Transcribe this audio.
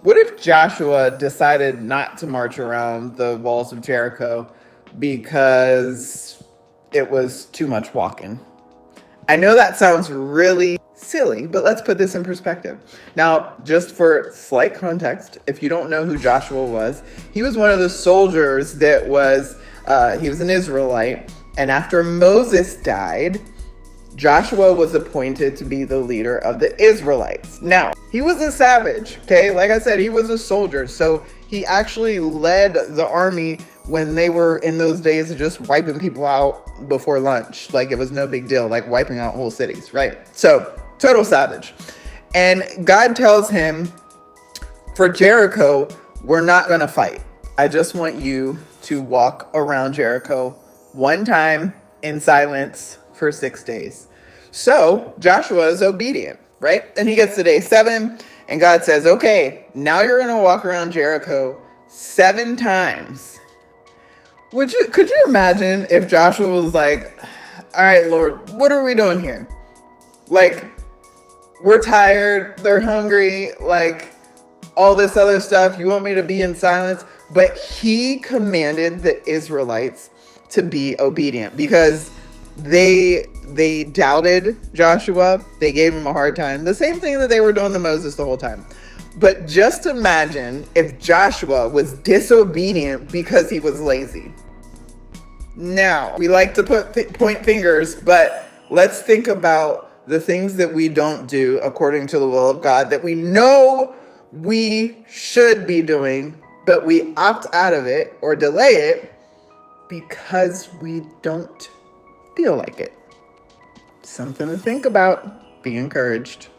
What if Joshua decided not to march around the walls of Jericho because it was too much walking? I know that sounds really silly, but let's put this in perspective. Now, just for slight context, if you don't know who Joshua was, he was one of the soldiers that he was an Israelite. And after Moses died, Joshua was appointed to be the leader of the Israelites. Now, he was a savage, okay? Like I said, he was a soldier. So he actually led the army when they were in those days of just wiping people out before lunch. Like it was no big deal, like wiping out whole cities, right? So, total savage. And God tells him, for Jericho, we're not going to fight. I just want you to walk around Jericho one time in silence for 6 days. So Joshua is obedient, right? And he gets to day 7, and God says, okay, now you're going to walk around Jericho 7 times. Could you imagine if Joshua was like, all right, Lord, what are we doing here? Like, we're tired, they're hungry, like all this other stuff. You want me to be in silence? But he commanded the Israelites to be obedient because they doubted Joshua. They gave him a hard time. The same thing that they were doing to Moses the whole time. But just imagine if Joshua was disobedient because he was lazy. Now, we like to point fingers, but let's think about the things that we don't do according to the will of God that we know we should be doing, but we opt out of it or delay it because we don't feel like it. Something to think about. Be encouraged.